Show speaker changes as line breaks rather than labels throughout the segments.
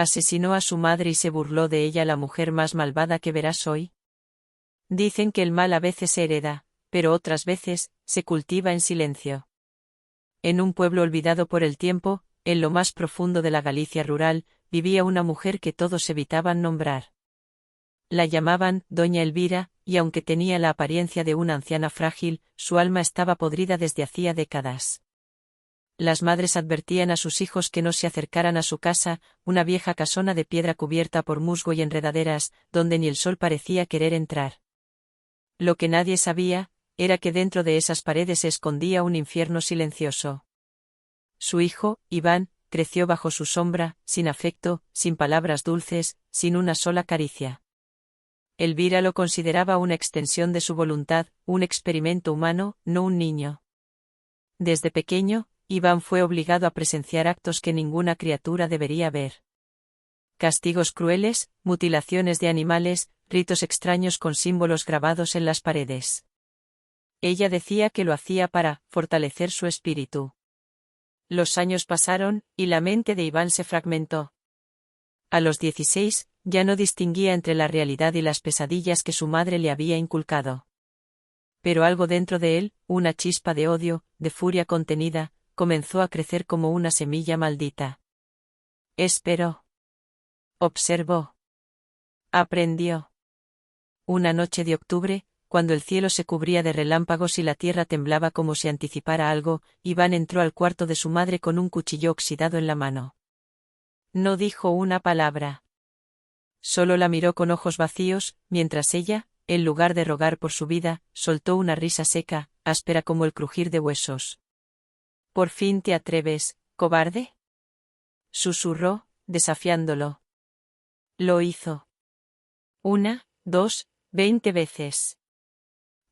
¿Asesinó a su madre y se burló de ella la mujer más malvada que verás hoy? Dicen que el mal a veces se hereda, pero otras veces, se cultiva en silencio. En un pueblo olvidado por el tiempo, en lo más profundo de la Galicia rural, vivía una mujer que todos evitaban nombrar. La llamaban Doña Elvira, y aunque tenía la apariencia de una anciana frágil, su alma estaba podrida desde hacía décadas. Las madres advertían a sus hijos que no se acercaran a su casa, una vieja casona de piedra cubierta por musgo y enredaderas, donde ni el sol parecía querer entrar. Lo que nadie sabía, era que dentro de esas paredes se escondía un infierno silencioso. Su hijo, Iván, creció bajo su sombra, sin afecto, sin palabras dulces, sin una sola caricia. Elvira lo consideraba una extensión de su voluntad, un experimento humano, no un niño. Desde pequeño, Iván fue obligado a presenciar actos que ninguna criatura debería ver. Castigos crueles, mutilaciones de animales, ritos extraños con símbolos grabados en las paredes. Ella decía que lo hacía para fortalecer su espíritu. Los años pasaron, y la mente de Iván se fragmentó. A los 16, ya no distinguía entre la realidad y las pesadillas que su madre le había inculcado. Pero algo dentro de él, una chispa de odio, de furia contenida, comenzó a crecer como una semilla maldita. Esperó. Observó. Aprendió. Una noche de octubre, cuando el cielo se cubría de relámpagos y la tierra temblaba como si anticipara algo, Iván entró al cuarto de su madre con un cuchillo oxidado en la mano. No dijo una palabra. Solo la miró con ojos vacíos, mientras ella, en lugar de rogar por su vida, soltó una risa seca, áspera como el crujir de huesos. ¿Por fin te atreves, cobarde? Susurró, desafiándolo. Lo hizo. 1, 2, 20 veces.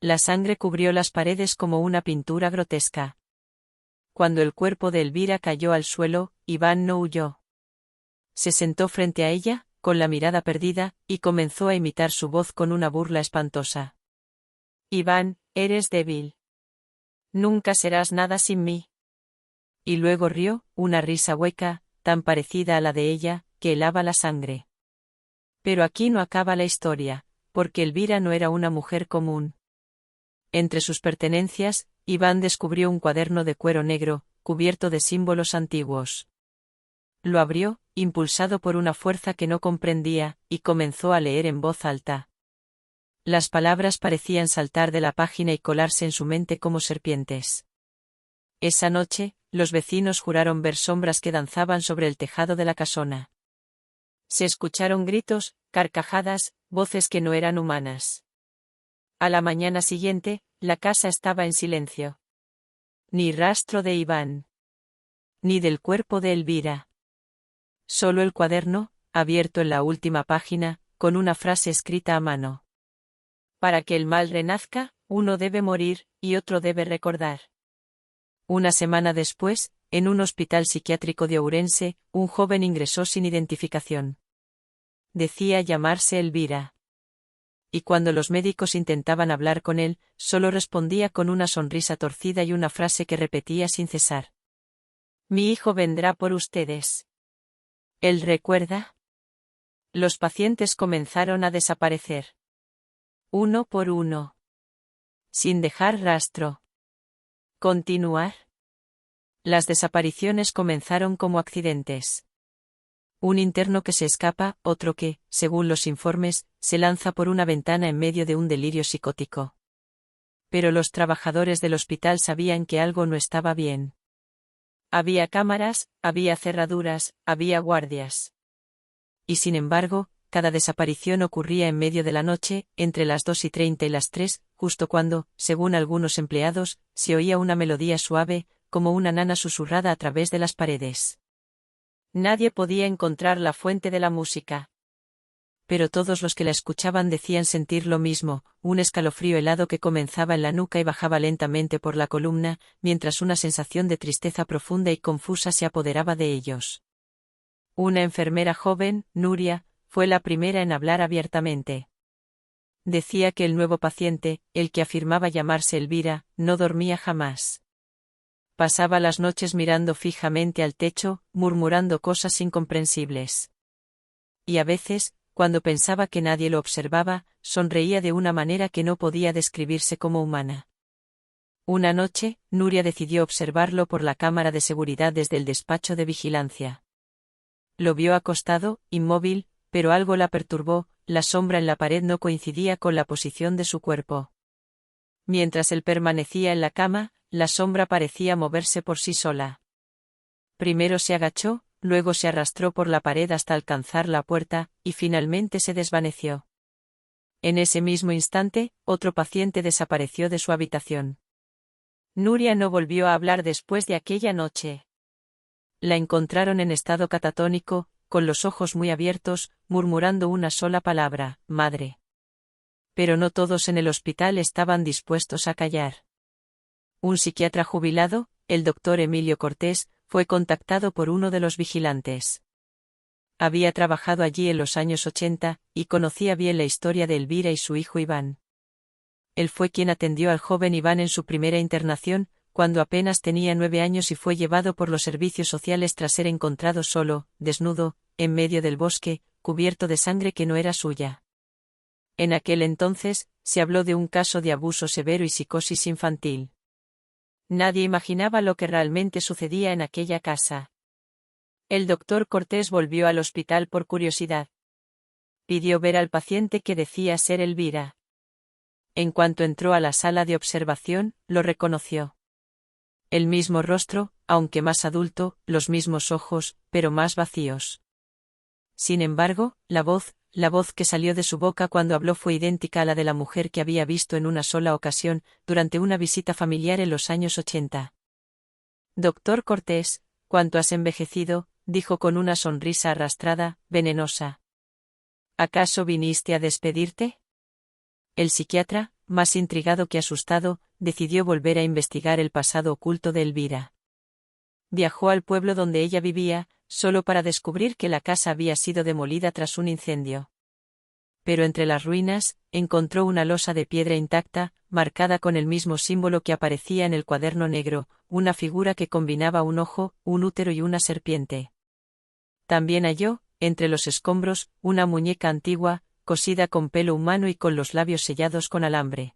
La sangre cubrió las paredes como una pintura grotesca. Cuando el cuerpo de Elvira cayó al suelo, Iván no huyó. Se sentó frente a ella, con la mirada perdida, y comenzó a imitar su voz con una burla espantosa. Iván, eres débil. Nunca serás nada sin mí. Y luego rió, una risa hueca, tan parecida a la de ella, que helaba la sangre. Pero aquí no acaba la historia, porque Elvira no era una mujer común. Entre sus pertenencias, Iván descubrió un cuaderno de cuero negro, cubierto de símbolos antiguos. Lo abrió, impulsado por una fuerza que no comprendía, y comenzó a leer en voz alta. Las palabras parecían saltar de la página y colarse en su mente como serpientes. Esa noche, los vecinos juraron ver sombras que danzaban sobre el tejado de la casona. Se escucharon gritos, carcajadas, voces que no eran humanas. A la mañana siguiente, la casa estaba en silencio. Ni rastro de Iván. Ni del cuerpo de Elvira. Solo el cuaderno, abierto en la última página, con una frase escrita a mano. Para que el mal renazca, uno debe morir, y otro debe recordar. Una semana después, en un hospital psiquiátrico de Ourense, un joven ingresó sin identificación. Decía llamarse Elvira. Y cuando los médicos intentaban hablar con él, solo respondía con una sonrisa torcida y una frase que repetía sin cesar. Mi hijo vendrá por ustedes. ¿Él recuerda? Los pacientes comenzaron a desaparecer. Uno por uno. Sin dejar rastro. ¿Continuar? Las desapariciones comenzaron como accidentes. Un interno que se escapa, otro que, según los informes, se lanza por una ventana en medio de un delirio psicótico. Pero los trabajadores del hospital sabían que algo no estaba bien. Había cámaras, había cerraduras, había guardias. Y sin embargo, cada desaparición ocurría en medio de la noche, entre las 2:30 y las 3, justo cuando, según algunos empleados, se oía una melodía suave, como una nana susurrada a través de las paredes. Nadie podía encontrar la fuente de la música. Pero todos los que la escuchaban decían sentir lo mismo, un escalofrío helado que comenzaba en la nuca y bajaba lentamente por la columna, mientras una sensación de tristeza profunda y confusa se apoderaba de ellos. Una enfermera joven, Nuria, fue la primera en hablar abiertamente. Decía que el nuevo paciente, el que afirmaba llamarse Elvira, no dormía jamás. Pasaba las noches mirando fijamente al techo, murmurando cosas incomprensibles. y a veces, cuando pensaba que nadie lo observaba, sonreía de una manera que no podía describirse como humana. Una noche, Nuria decidió observarlo por la cámara de seguridad desde el despacho de vigilancia. Lo vio acostado, inmóvil, pero algo la perturbó, la sombra en la pared no coincidía con la posición de su cuerpo. Mientras él permanecía en la cama, la sombra parecía moverse por sí sola. Primero se agachó, luego se arrastró por la pared hasta alcanzar la puerta, y finalmente se desvaneció. En ese mismo instante, otro paciente desapareció de su habitación. Nuria no volvió a hablar después de aquella noche. La encontraron en estado catatónico, con los ojos muy abiertos, murmurando una sola palabra: madre. Pero no todos en el hospital estaban dispuestos a callar. Un psiquiatra jubilado, el doctor Emilio Cortés, fue contactado por uno de los vigilantes. Había trabajado allí en los años 80, y conocía bien la historia de Elvira y su hijo Iván. Él fue quien atendió al joven Iván en su primera internación, cuando apenas tenía 9 años y fue llevado por los servicios sociales tras ser encontrado solo, desnudo, en medio del bosque, cubierto de sangre que no era suya. En aquel entonces, se habló de un caso de abuso severo y psicosis infantil. Nadie imaginaba lo que realmente sucedía en aquella casa. El doctor Cortés volvió al hospital por curiosidad. Pidió ver al paciente que decía ser Elvira. En cuanto entró a la sala de observación, lo reconoció. El mismo rostro, aunque más adulto, los mismos ojos, pero más vacíos. Sin embargo, la voz que salió de su boca cuando habló fue idéntica a la de la mujer que había visto en una sola ocasión, durante una visita familiar en los años 80. Doctor Cortés, cuánto has envejecido, dijo con una sonrisa arrastrada, venenosa. ¿Acaso viniste a despedirte? El psiquiatra, más intrigado que asustado, decidió volver a investigar el pasado oculto de Elvira. Viajó al pueblo donde ella vivía, solo para descubrir que la casa había sido demolida tras un incendio. Pero entre las ruinas, encontró una losa de piedra intacta, marcada con el mismo símbolo que aparecía en el cuaderno negro, una figura que combinaba un ojo, un útero y una serpiente. También halló, entre los escombros, una muñeca antigua, cosida con pelo humano y con los labios sellados con alambre.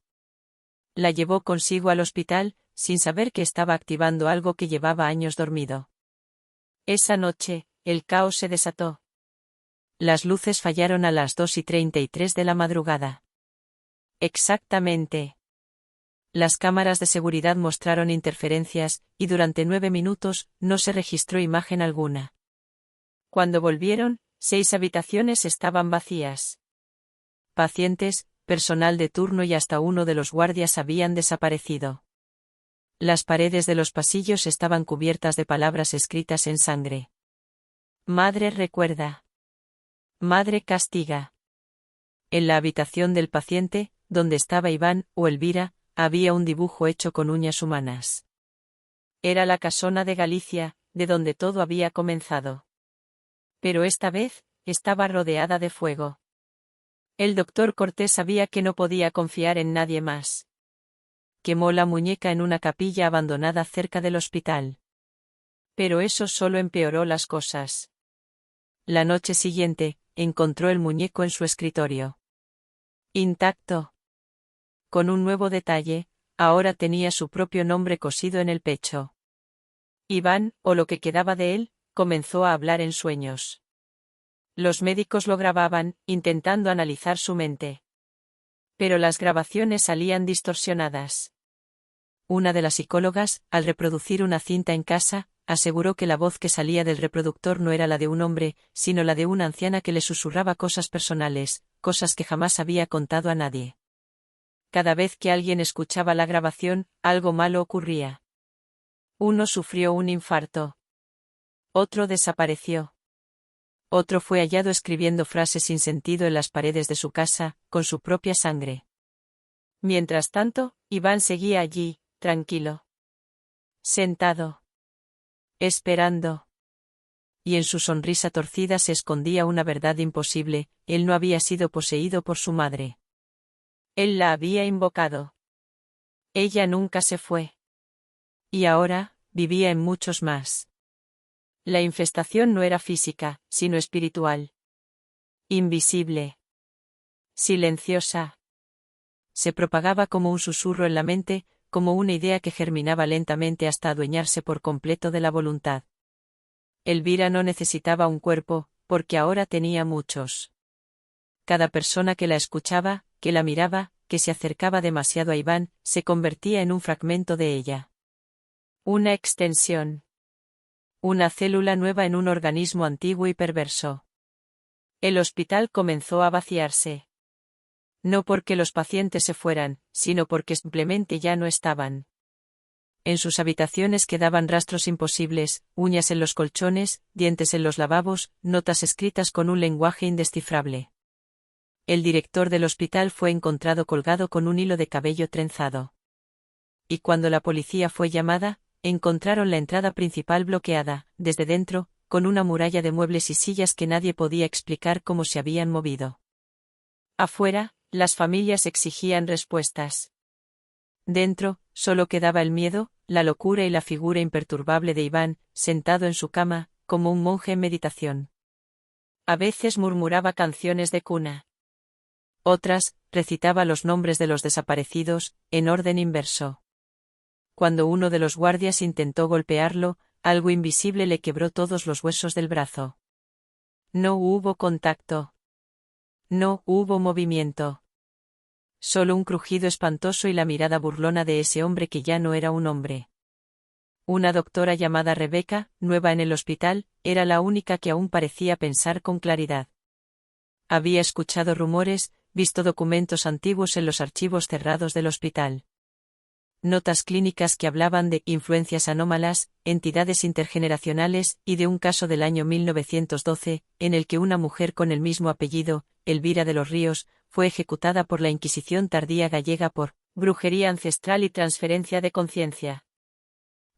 La llevó consigo al hospital, sin saber que estaba activando algo que llevaba años dormido. Esa noche, el caos se desató. Las luces fallaron a las 2:33 de la madrugada. Exactamente. Las cámaras de seguridad mostraron interferencias, y durante 9 minutos, no se registró imagen alguna. Cuando volvieron, 6 habitaciones estaban vacías. Pacientes, personal de turno y hasta uno de los guardias habían desaparecido. Las paredes de los pasillos estaban cubiertas de palabras escritas en sangre. Madre recuerda. Madre castiga. En la habitación del paciente, donde estaba Iván o Elvira, había un dibujo hecho con uñas humanas. Era la casona de Galicia, de donde todo había comenzado. Pero esta vez, estaba rodeada de fuego. El doctor Cortés sabía que no podía confiar en nadie más. Quemó la muñeca en una capilla abandonada cerca del hospital. Pero eso solo empeoró las cosas. La noche siguiente, encontró el muñeco en su escritorio. Intacto. Con un nuevo detalle, ahora tenía su propio nombre cosido en el pecho. Iván, o lo que quedaba de él, comenzó a hablar en sueños. Los médicos lo grababan, intentando analizar su mente. Pero las grabaciones salían distorsionadas. Una de las psicólogas, al reproducir una cinta en casa, aseguró que la voz que salía del reproductor no era la de un hombre, sino la de una anciana que le susurraba cosas personales, cosas que jamás había contado a nadie. Cada vez que alguien escuchaba la grabación, algo malo ocurría. Uno sufrió un infarto. Otro desapareció. Otro fue hallado escribiendo frases sin sentido en las paredes de su casa, con su propia sangre. Mientras tanto, Iván seguía allí, tranquilo. Sentado. Esperando. Y en su sonrisa torcida se escondía una verdad imposible: él no había sido poseído por su madre. Él la había invocado. Ella nunca se fue. Y ahora, vivía en muchos más. La infestación no era física, sino espiritual. Invisible. Silenciosa. Se propagaba como un susurro en la mente, como una idea que germinaba lentamente hasta adueñarse por completo de la voluntad. Elvira no necesitaba un cuerpo, porque ahora tenía muchos. Cada persona que la escuchaba, que la miraba, que se acercaba demasiado a Iván, se convertía en un fragmento de ella. Una extensión. Una célula nueva en un organismo antiguo y perverso. El hospital comenzó a vaciarse. No porque los pacientes se fueran, sino porque simplemente ya no estaban. En sus habitaciones quedaban rastros imposibles, uñas en los colchones, dientes en los lavabos, notas escritas con un lenguaje indescifrable. El director del hospital fue encontrado colgado con un hilo de cabello trenzado. Y cuando la policía fue llamada, encontraron la entrada principal bloqueada, desde dentro, con una muralla de muebles y sillas que nadie podía explicar cómo se habían movido. Afuera, las familias exigían respuestas. Dentro, solo quedaba el miedo, la locura y la figura imperturbable de Iván, sentado en su cama, como un monje en meditación. A veces murmuraba canciones de cuna. Otras, recitaba los nombres de los desaparecidos, en orden inverso. Cuando uno de los guardias intentó golpearlo, algo invisible le quebró todos los huesos del brazo. No hubo contacto. No hubo movimiento. Solo un crujido espantoso y la mirada burlona de ese hombre que ya no era un hombre. Una doctora llamada Rebeca, nueva en el hospital, era la única que aún parecía pensar con claridad. Había escuchado rumores, visto documentos antiguos en los archivos cerrados del hospital. Notas clínicas que hablaban de influencias anómalas, entidades intergeneracionales y de un caso del año 1912, en el que una mujer con el mismo apellido, Elvira de los Ríos, fue ejecutada por la Inquisición tardía gallega por brujería ancestral y transferencia de conciencia.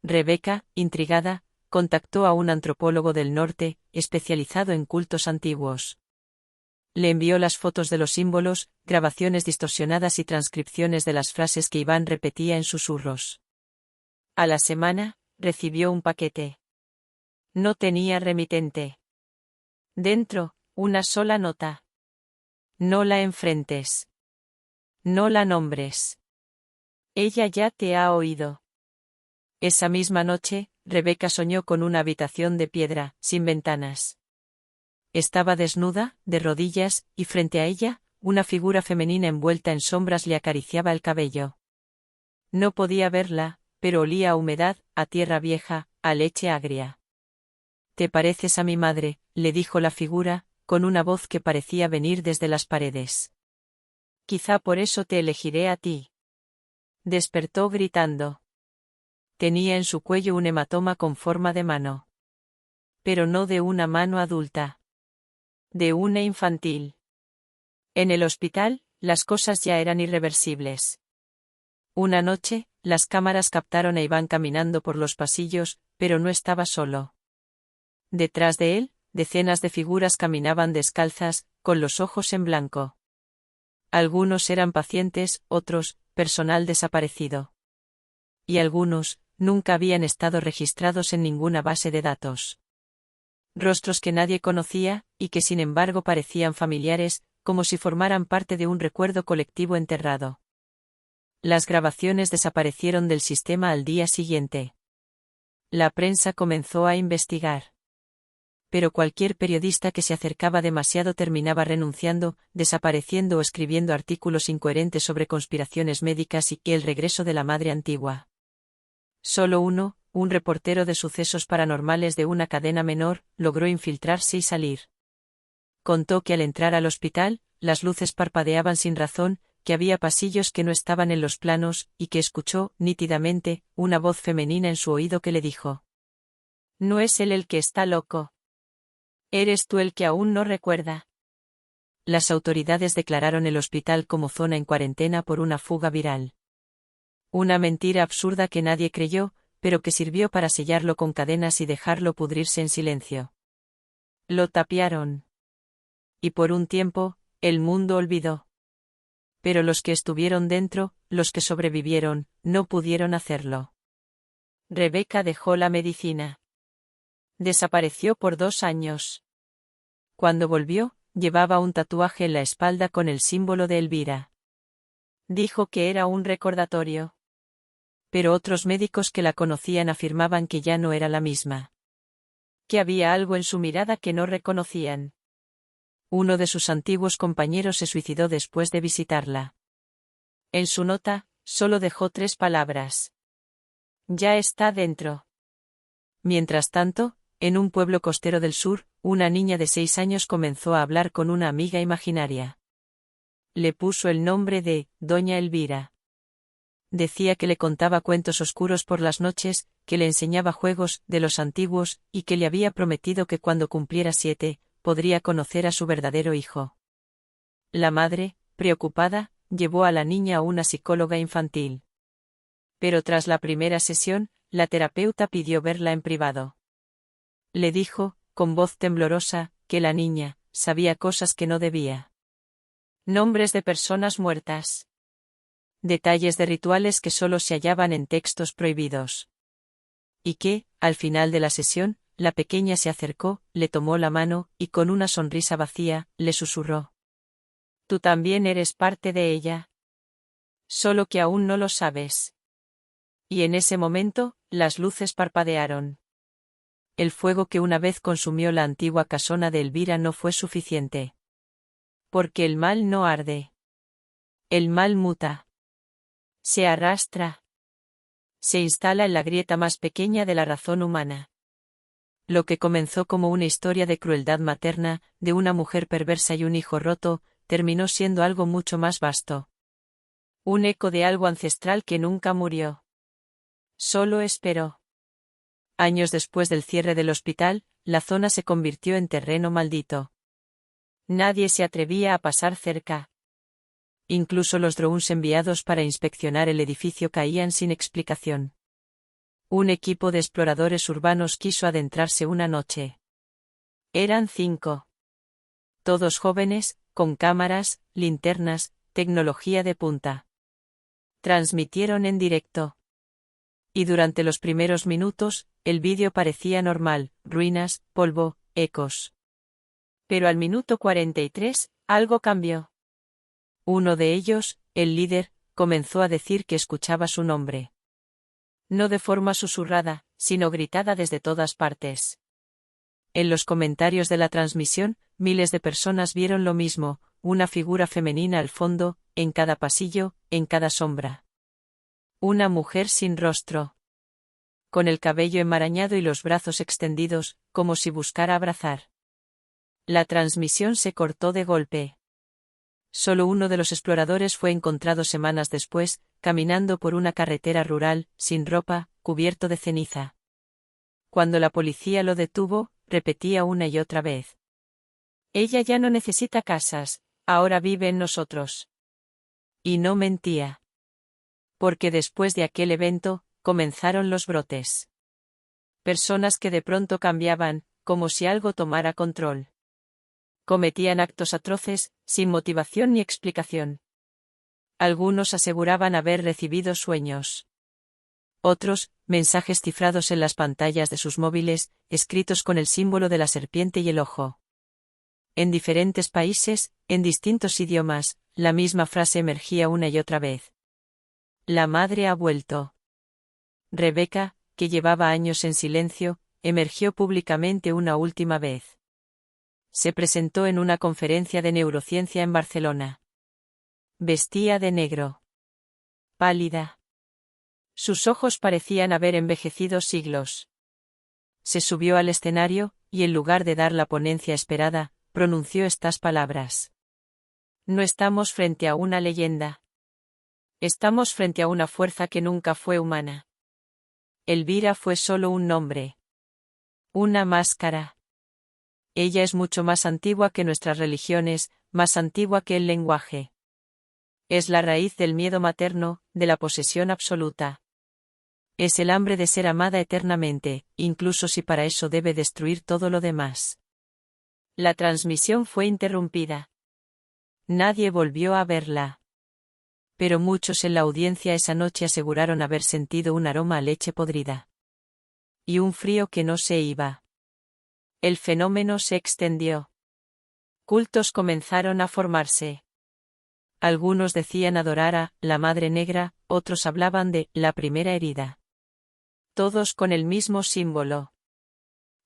Rebeca, intrigada, contactó a un antropólogo del norte, especializado en cultos antiguos. Le envió las fotos de los símbolos, grabaciones distorsionadas y transcripciones de las frases que Iván repetía en susurros. A la semana, recibió un paquete. No tenía remitente. Dentro, una sola nota. No la enfrentes. No la nombres. Ella ya te ha oído. Esa misma noche, Rebeca soñó con una habitación de piedra, sin ventanas. Estaba desnuda, de rodillas, y frente a ella, una figura femenina envuelta en sombras le acariciaba el cabello. No podía verla, pero olía a humedad, a tierra vieja, a leche agria. «Te pareces a mi madre», le dijo la figura, con una voz que parecía venir desde las paredes. «Quizá por eso te elegiré a ti». Despertó gritando. Tenía en su cuello un hematoma con forma de mano. Pero no de una mano adulta. De una infantil. En el hospital, las cosas ya eran irreversibles. Una noche, las cámaras captaron a Iván caminando por los pasillos, pero no estaba solo. Detrás de él, decenas de figuras caminaban descalzas, con los ojos en blanco. Algunos eran pacientes, otros, personal desaparecido. Y algunos, nunca habían estado registrados en ninguna base de datos. Rostros que nadie conocía, y que sin embargo parecían familiares, como si formaran parte de un recuerdo colectivo enterrado. Las grabaciones desaparecieron del sistema al día siguiente. La prensa comenzó a investigar. Pero cualquier periodista que se acercaba demasiado terminaba renunciando, desapareciendo o escribiendo artículos incoherentes sobre conspiraciones médicas y el regreso de la madre antigua. Solo uno, un reportero de sucesos paranormales de una cadena menor, logró infiltrarse y salir. Contó que al entrar al hospital, las luces parpadeaban sin razón, que había pasillos que no estaban en los planos, y que escuchó, nítidamente, una voz femenina en su oído que le dijo: «No es él el que está loco. Eres tú el que aún no recuerda». Las autoridades declararon el hospital como zona en cuarentena por una fuga viral. Una mentira absurda que nadie creyó, pero que sirvió para sellarlo con cadenas y dejarlo pudrirse en silencio. Lo tapiaron. Y por un tiempo, el mundo olvidó. Pero los que estuvieron dentro, los que sobrevivieron, no pudieron hacerlo. Rebeca dejó la medicina. Desapareció por 2 años. Cuando volvió, llevaba un tatuaje en la espalda con el símbolo de Elvira. Dijo que era un recordatorio. Pero otros médicos que la conocían afirmaban que ya no era la misma. Que había algo en su mirada que no reconocían. Uno de sus antiguos compañeros se suicidó después de visitarla. En su nota, solo dejó 3 palabras. Ya está dentro. Mientras tanto, en un pueblo costero del sur, una niña de 6 años comenzó a hablar con una amiga imaginaria. Le puso el nombre de Doña Elvira. Decía que le contaba cuentos oscuros por las noches, que le enseñaba juegos de los antiguos, y que le había prometido que cuando cumpliera 7, podría conocer a su verdadero hijo. La madre, preocupada, llevó a la niña a una psicóloga infantil. Pero tras la primera sesión, la terapeuta pidió verla en privado. Le dijo, con voz temblorosa, que la niña sabía cosas que no debía. Nombres de personas muertas. Detalles de rituales que solo se hallaban en textos prohibidos. Y que, al final de la sesión, la pequeña se acercó, le tomó la mano, y con una sonrisa vacía, le susurró. Tú también eres parte de ella. Solo que aún no lo sabes. Y en ese momento, las luces parpadearon. El fuego que una vez consumió la antigua casona de Elvira no fue suficiente. Porque el mal no arde. El mal muta. Se arrastra. Se instala en la grieta más pequeña de la razón humana. Lo que comenzó como una historia de crueldad materna, de una mujer perversa y un hijo roto, terminó siendo algo mucho más vasto. Un eco de algo ancestral que nunca murió. Solo esperó. Años después del cierre del hospital, la zona se convirtió en terreno maldito. Nadie se atrevía a pasar cerca. Incluso los drones enviados para inspeccionar el edificio caían sin explicación. Un equipo de exploradores urbanos quiso adentrarse una noche. Eran 5. Todos jóvenes, con cámaras, linternas, tecnología de punta. Transmitieron en directo. Y durante los primeros minutos, el vídeo parecía normal, ruinas, polvo, ecos. Pero al minuto 43, algo cambió. Uno de ellos, el líder, comenzó a decir que escuchaba su nombre. No de forma susurrada, sino gritada desde todas partes. En los comentarios de la transmisión, miles de personas vieron lo mismo, una figura femenina al fondo, en cada pasillo, en cada sombra. Una mujer sin rostro. Con el cabello enmarañado y los brazos extendidos, como si buscara abrazar. La transmisión se cortó de golpe. Solo uno de los exploradores fue encontrado semanas después, caminando por una carretera rural, sin ropa, cubierto de ceniza. Cuando la policía lo detuvo, repetía una y otra vez. Ella ya no necesita casas, ahora vive en nosotros. Y no mentía. Porque después de aquel evento, comenzaron los brotes. Personas que de pronto cambiaban, como si algo tomara control. Cometían actos atroces, sin motivación ni explicación. Algunos aseguraban haber recibido sueños. Otros, mensajes cifrados en las pantallas de sus móviles, escritos con el símbolo de la serpiente y el ojo. En diferentes países, en distintos idiomas, la misma frase emergía una y otra vez. La madre ha vuelto. Rebeca, que llevaba años en silencio, emergió públicamente una última vez. Se presentó en una conferencia de neurociencia en Barcelona. Vestía de negro. Pálida. Sus ojos parecían haber envejecido siglos. Se subió al escenario, y en lugar de dar la ponencia esperada, pronunció estas palabras. No estamos frente a una leyenda. Estamos frente a una fuerza que nunca fue humana. Elvira fue solo un nombre. Una máscara. Ella es mucho más antigua que nuestras religiones, más antigua que el lenguaje. Es la raíz del miedo materno, de la posesión absoluta. Es el hambre de ser amada eternamente, incluso si para eso debe destruir todo lo demás. La transmisión fue interrumpida. Nadie volvió a verla. Pero muchos en la audiencia esa noche aseguraron haber sentido un aroma a leche podrida. Y un frío que no se iba. El fenómeno se extendió. Cultos comenzaron a formarse. Algunos decían adorar a la Madre Negra, otros hablaban de la primera herida. Todos con el mismo símbolo.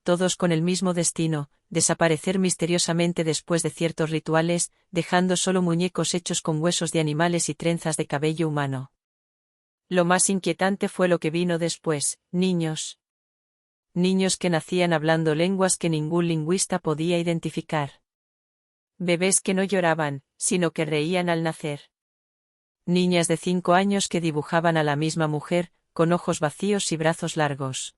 Todos con el mismo destino, desaparecer misteriosamente después de ciertos rituales, dejando solo muñecos hechos con huesos de animales y trenzas de cabello humano. Lo más inquietante fue lo que vino después: niños. Niños que nacían hablando lenguas que ningún lingüista podía identificar. Bebés que no lloraban, sino que reían al nacer. Niñas de 5 años que dibujaban a la misma mujer, con ojos vacíos y brazos largos.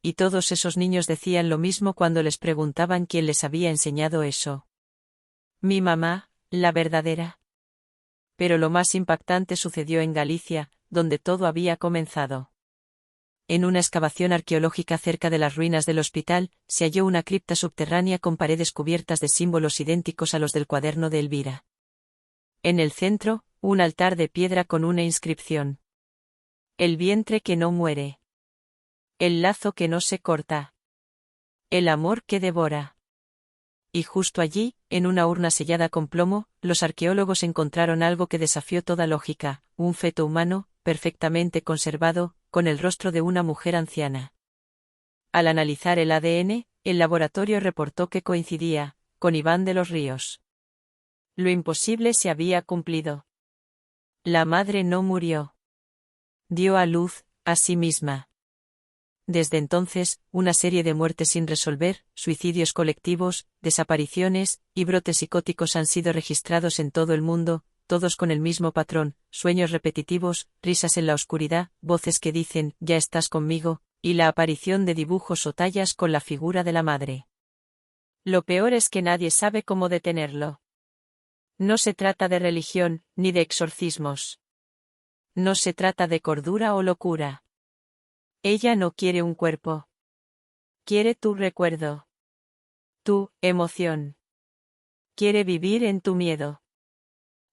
Y todos esos niños decían lo mismo cuando les preguntaban quién les había enseñado eso. Mi mamá, la verdadera. Pero lo más impactante sucedió en Galicia, donde todo había comenzado. En una excavación arqueológica cerca de las ruinas del hospital, se halló una cripta subterránea con paredes cubiertas de símbolos idénticos a los del cuaderno de Elvira. En el centro, un altar de piedra con una inscripción. El vientre que no muere. El lazo que no se corta. El amor que devora. Y justo allí, en una urna sellada con plomo, los arqueólogos encontraron algo que desafió toda lógica: un feto humano, perfectamente conservado, con el rostro de una mujer anciana. Al analizar el ADN, el laboratorio reportó que coincidía con Iván de los Ríos. Lo imposible se había cumplido. La madre no murió. Dio a luz a sí misma. Desde entonces, una serie de muertes sin resolver, suicidios colectivos, desapariciones y brotes psicóticos han sido registrados en todo el mundo, todos con el mismo patrón: sueños repetitivos, risas en la oscuridad, voces que dicen «ya estás conmigo», y la aparición de dibujos o tallas con la figura de la madre. Lo peor es que nadie sabe cómo detenerlo. No se trata de religión, ni de exorcismos. No se trata de cordura o locura. Ella no quiere un cuerpo. Quiere tu recuerdo. Tu emoción. Quiere vivir en tu miedo.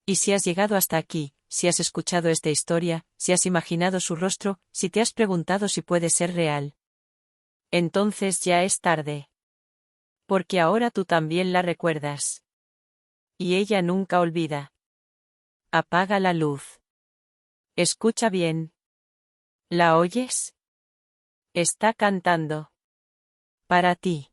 Y si has llegado hasta aquí, si has escuchado esta historia, si has imaginado su rostro, si te has preguntado si puede ser real, entonces ya es tarde. Porque ahora tú también la recuerdas. Y ella nunca olvida. Apaga la luz. Escucha bien. ¿La oyes? Está cantando. Para ti.